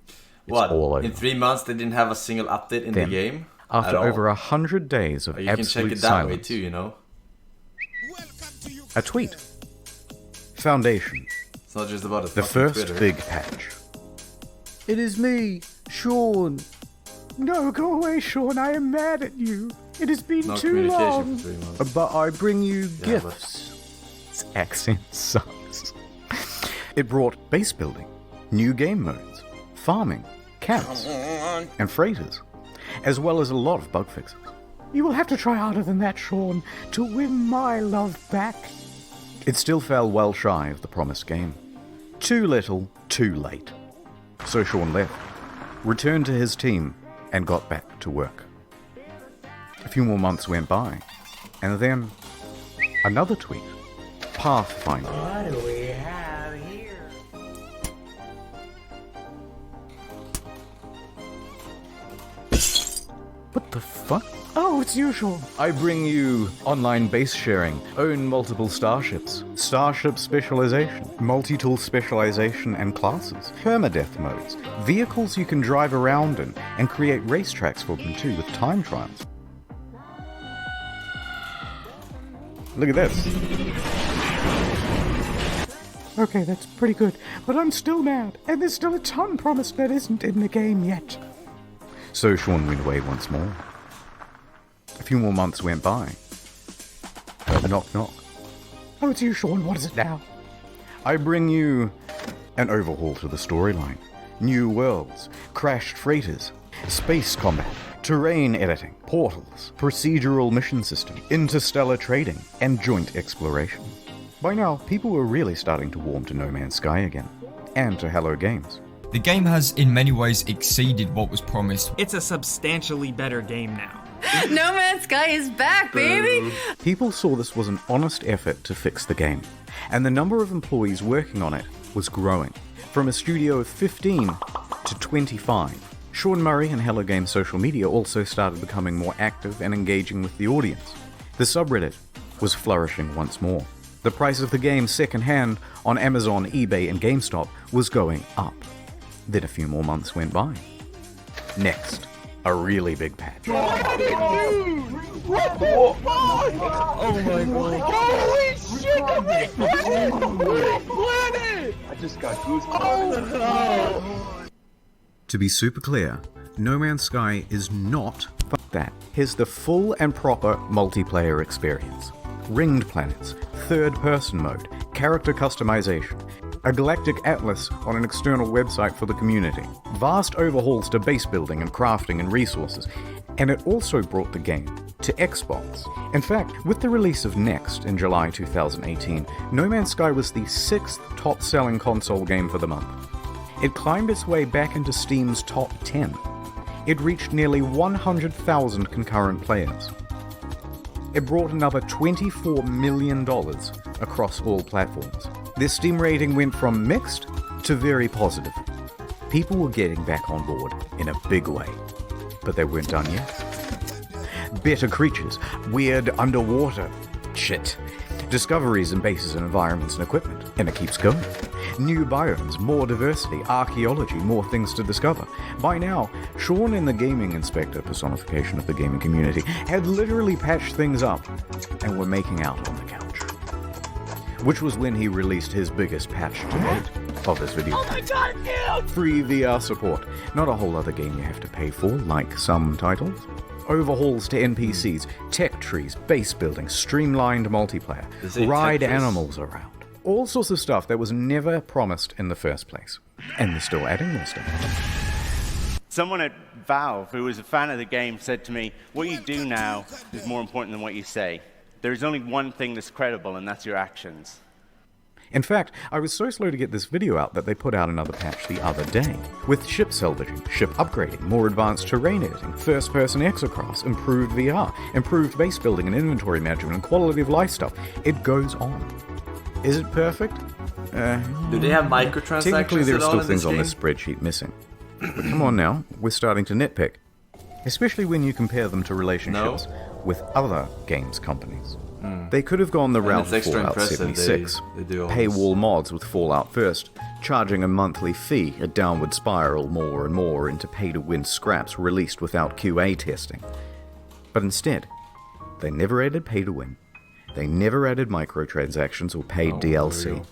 It's all over. In 3 months they didn't have a single update in Then, the game? After over 100 days of you can check absolute it that silence, way too, you know? a tweet. Foundation. It's not just about the first Twitter. big patch. It is me, Sean. No, go away, Sean. I am mad at you. It has been No too communication long. for 3 months. But I bring you Yeah, gifts. Its accent sucks. It brought base building, new game modes, farming, camps, and freighters, as well as a lot of bug fixes. You will have to try harder than that, Sean, to win my love back. It still fell well shy of the promised game. Too little, too late. So Sean left, returned to his team, and got back to work. A few more months went by, and then another tweet. Pathfinder. What do we have here? What the fuck? Oh, it's you, Sean. I bring you online base sharing, own multiple starships, starship specialization, multi-tool specialization and classes, permadeath modes, vehicles you can drive around in, and create racetracks for them too with time trials. Look at this. Okay, that's pretty good, but I'm still mad, and there's still a ton promised that isn't in the game yet. So Sean went away once more. A few more months went by. Heard a knock knock. Oh, it's you, Sean. What is it now? I bring you an overhaul to the storyline. New worlds, crashed freighters, space combat, terrain editing, portals, procedural mission system, interstellar trading, and joint exploration. By now, people were really starting to warm to No Man's Sky again, and to Hello Games. The game has in many ways exceeded what was promised. It's a substantially better game now. No Man's Sky is back, baby! People saw this was an honest effort to fix the game, and the number of employees working on it was growing, from a studio of 15 to 25. Sean Murray and Hello Games social media also started becoming more active and engaging with the audience. The subreddit was flourishing once more. The price of the game second-hand on Amazon, eBay, and GameStop was going up. Then a few more months went by. Next, a really big patch. What the fuck? Oh my god. Holy shit, the planet! I just got goosebumps. Oh no! To be super clear, No Man's Sky is not fuck that. Here's the full and proper multiplayer experience. Ringed planets, third-person mode, character customization, a galactic atlas on an external website for the community, vast overhauls to base building and crafting and resources, and it also brought the game to Xbox. In fact, with the release of Next in July 2018, No Man's Sky was the 6th top-selling console game for the month. It climbed its way back into Steam's top 10. It reached nearly 100,000 concurrent players. It brought another $24 million across all platforms. Their Steam rating went from mixed to very positive. People were getting back on board in a big way, but they weren't done yet. Better creatures, weird underwater shit, discoveries in bases and environments and equipment, and it keeps going. New biomes, more diversity, archaeology, more things to discover. By now, Sean and the gaming inspector, personification of the gaming community, had literally patched things up and were making out on the couch. Which was when he released his biggest patch to date of this video. Oh my god, dude! Free VR support. Not a whole other game you have to pay for, like some titles. Overhauls to NPCs, tech trees, base building, streamlined multiplayer, ride animals around. All sorts of stuff that was never promised in the first place. And they're still adding more stuff. Someone at Valve, who was a fan of the game, said to me, what you do now is more important than what you say. there's only one thing that's credible, and that's your actions. In fact, I was so slow to get this video out that they put out another patch the other day, with ship salvaging, ship upgrading, more advanced terrain editing, first-person exocrafts, improved VR, improved base building and inventory management, and quality of life stuff. It goes on. Is it perfect? Do they have microtransactions? Technically, there are at all still in things this on game? this spreadsheet missing. But come on now, we're starting to nitpick. Especially when you compare them to relationships with other games companies. They could have gone the route of extra Fallout impressive 76, they do all paywall mods with Fallout First, charging a monthly fee, a downward spiral more and more into pay-to-win scraps released without QA testing. But instead, they never added pay-to-win, they never added microtransactions or paid DLC,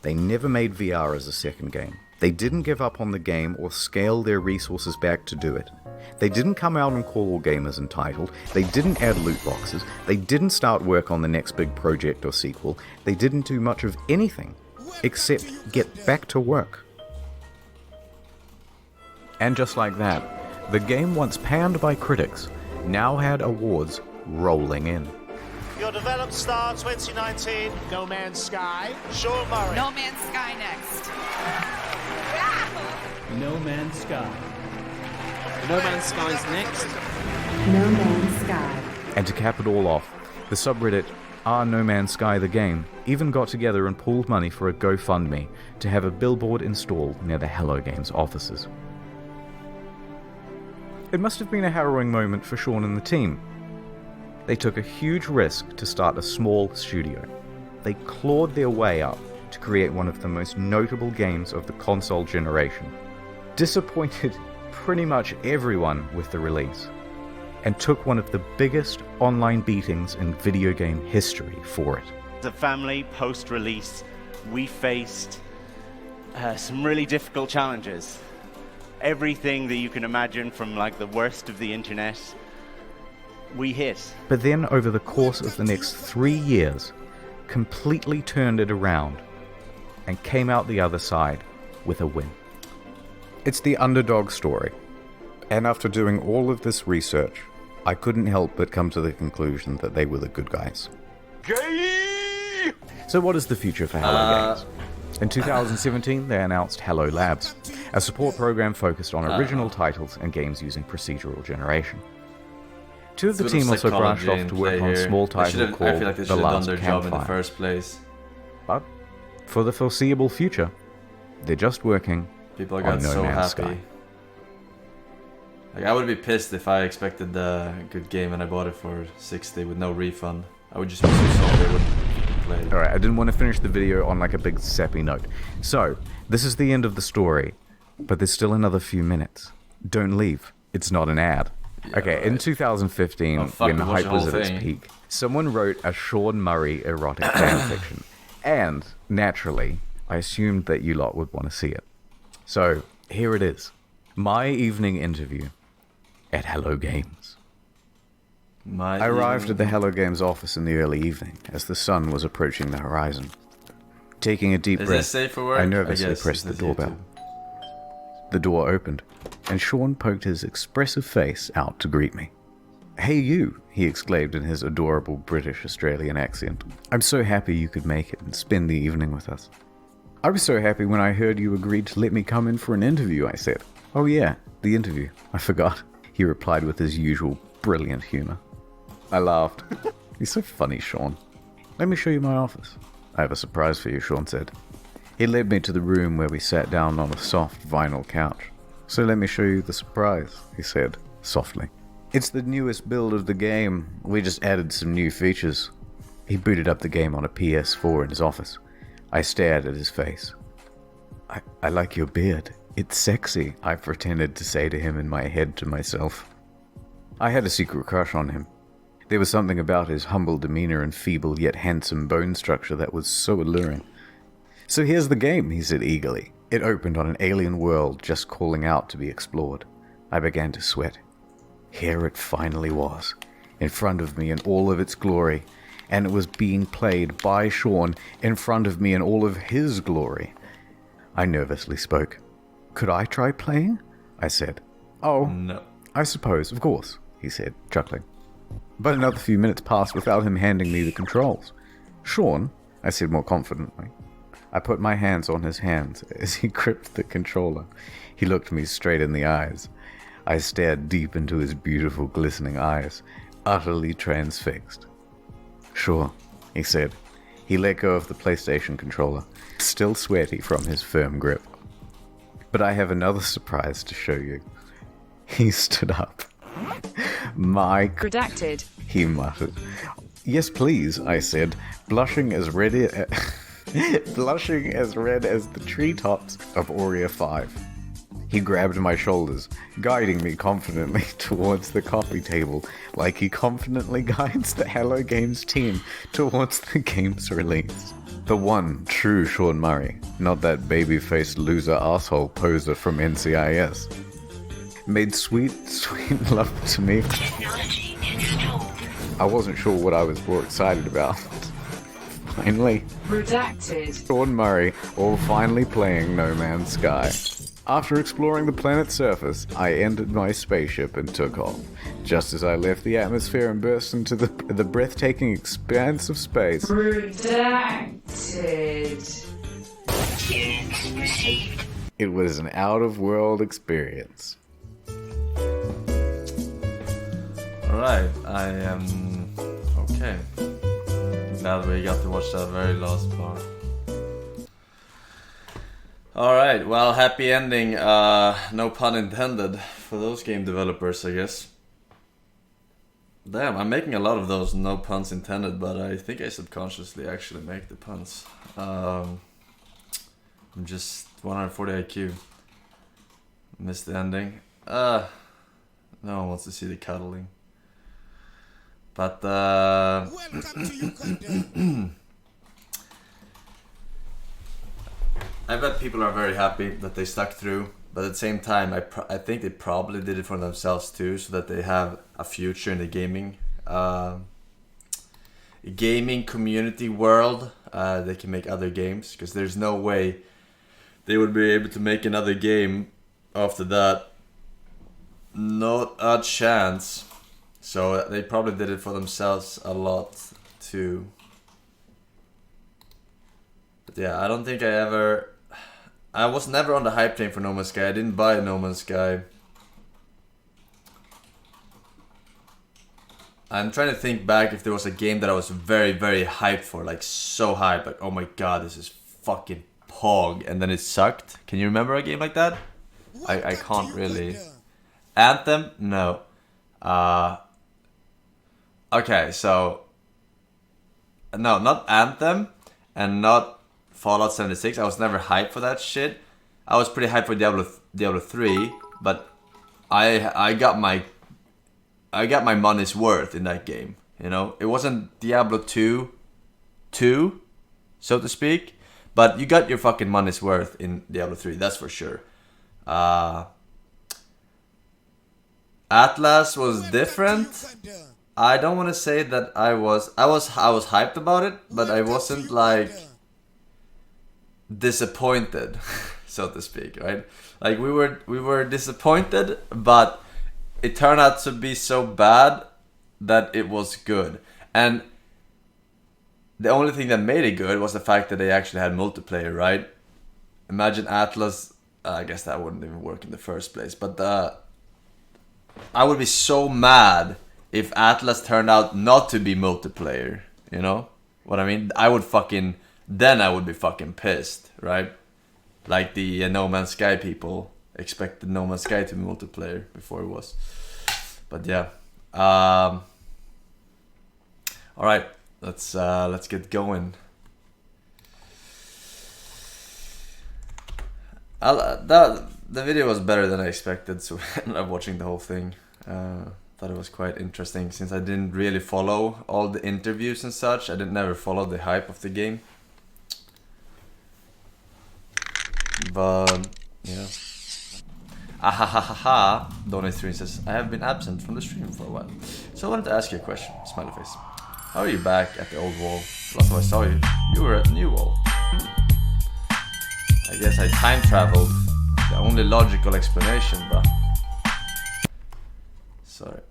they never made VR as a second game, they didn't give up on the game or scale their resources back to do it. They didn't come out and call all gamers entitled, they didn't add loot boxes, they didn't start work on the next big project or sequel, they didn't do much of anything except get back to work. And just like that, the game once panned by critics now had awards rolling in. Your developed star 2019, No Man's Sky, Sean Murray. No Man's Sky next. No Man's Sky. No Man's Sky's next. No Man's Sky. And to cap it all off, the subreddit No Man's Sky the Game even got together and pooled money for a GoFundMe to have a billboard installed near the Hello Games offices. It must have been a harrowing moment for Sean and the team. They took a huge risk to start a small studio. They clawed their way up to create one of the most notable games of the console generation, disappointed pretty much everyone with the release, and took one of the biggest online beatings in video game history for it. As a family, post-release, we faced some really difficult challenges. Everything that you can imagine from like the worst of the internet, we hit. But then over the course of the next 3 years, completely turned it around and came out the other side with a win. It's the underdog story. And after doing all of this research, I couldn't help but come to the conclusion that they were the good guys. Gay! So what is the future for Hello Games? In 2017, they announced Hello Labs, a support program focused on original titles and games using procedural generation. Two of the team also branched off to work on a small title called I feel like they The should have done Last their job in the Campfire. first place. But for the foreseeable future, they're just working People on got No so Man's happy. Sky. Like, I would be pissed if I expected a good game and I bought it for 60 with no refund. I would just be so sorry I wouldn't play it. Alright, I didn't want to finish the video on like a big sappy note. So, this is the end of the story, but there's still another few minutes. Don't leave, it's not an ad. Okay, in 2015, when watch hype the was whole at its thing. peak, someone wrote a Sean Murray erotic fanfiction. And, naturally, I assumed that you lot would want to see it. So, here it is. My evening interview at Hello Games. I arrived at the Hello Games office in the early evening, as the sun was approaching the horizon. Taking a deep Is breath, this safe for work? I I nervously guess pressed the this is doorbell. The door opened, and Sean poked his expressive face out to greet me. "Hey you," he exclaimed in his adorable British-Australian accent. "I'm so happy you could make it and spend the evening with us." "I was so happy when I heard you agreed to let me come in for an interview," I said. "Oh yeah, the interview. I forgot," he replied with his usual brilliant humor. I laughed. "You're so funny, Sean. Let me show you my office." "I have a surprise for you," Sean said. He led me to the room where we sat down on a soft vinyl couch. "So let me show you the surprise," he said, softly. "It's the newest build of the game. We just added some new features." He booted up the game on a PS4 in his office. I stared at his face. I like your beard. It's sexy," I pretended to say to him in my head to myself. I had a secret crush on him. There was something about his humble demeanor and feeble yet handsome bone structure that was so alluring. "So here's the game," he said eagerly. It opened on an alien world just calling out to be explored. I began to sweat. Here it finally was, in front of me in all of its glory, and it was being played by Sean in front of me in all of his glory. I nervously spoke. "Could I try playing?" I said. "Oh, no. I suppose, of course," he said, chuckling. But another few minutes passed without him handing me the controls. Sean, I said more confidently. I put my hands on his hands as he gripped the controller. He looked me straight in the eyes. I stared deep into his beautiful, glistening eyes, utterly transfixed. Sure, he said. He let go of the PlayStation controller, still sweaty from his firm grip. But I have another surprise to show you. He stood up. Redacted. He muttered. Yes, please, I said, blushing as red as the treetops of Aurea 5. He grabbed my shoulders, guiding me confidently towards the coffee table, like he confidently guides the Hello Games team towards the game's release. The one true Sean Murray, not that baby-faced loser asshole poser from NCIS. Made sweet, sweet love to me. I wasn't sure what I was more excited about. Finally, Redacted. Sean Murray, all finally playing No Man's Sky. After exploring the planet's surface, I entered my spaceship and took off. Just as I left the atmosphere and burst into the breathtaking expanse of space. Redacted. It was an out-of-world experience. Alright, I am okay. Glad we got to watch that very last part. Alright, well, happy ending, no pun intended, for those game developers, I guess. Damn, I'm making a lot of those no puns intended, but I think I subconsciously actually make the puns. I'm just 140 IQ. Missed the ending. No one wants to see the cuddling. But, I bet people are very happy that they stuck through, but at the same time, I think they probably did it for themselves too, so that they have a future in the gaming community world. They can make other games, because there's no way they would be able to make another game after that. Not a chance. So they probably did it for themselves a lot too. But yeah, I don't think I was never on the hype train for No Man's Sky. I didn't buy No Man's Sky. I'm trying to think back if there was a game that I was very, very hyped for. Like, so hyped. Like, oh my god, this is fucking Pog. And then it sucked. Can you remember a game like that? I can't really. Anthem? No. Okay, so... No, not Anthem. And not Fallout 76. I was never hyped for that shit. I was pretty hyped for Diablo 3, but I got my money's worth in that game. You know, it wasn't Diablo 2, so to speak, but you got your fucking money's worth in Diablo 3. That's for sure. Atlas was different. I don't want to say that I was hyped about it, but I wasn't like disappointed, so to speak, right? Like we were disappointed, but it turned out to be so bad that it was good. And the only thing that made it good was the fact that they actually had multiplayer, right? Imagine Atlas. I guess that wouldn't even work in the first place, but I would be so mad if Atlas turned out not to be multiplayer. You know what I mean? I would be fucking pissed, right? Like the No Man's Sky people expected No Man's Sky to be multiplayer before it was. But yeah. Alright, let's get going. The video was better than I expected, so I ended up watching the whole thing. Thought it was quite interesting, since I didn't really follow all the interviews and such. I never followed the hype of the game. But yeah. Ahahaha, Donny3 says, I have been absent from the stream for a while. So I wanted to ask you a question, smiley face. How are you back at the old wall? Last time I saw you, you were at the new wall. I guess I time traveled. The only logical explanation, but sorry.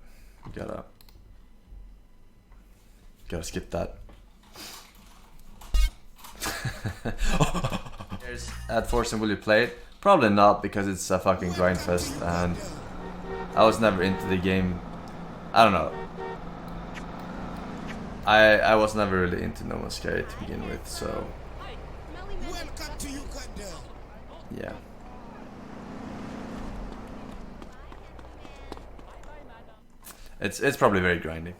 Gotta skip that. At Forsen, will you play it? Probably not, because it's a fucking grind fest, and I was never into the game. I don't know. I was never really into No Man's Sky to begin with, so yeah. It's probably very grindy.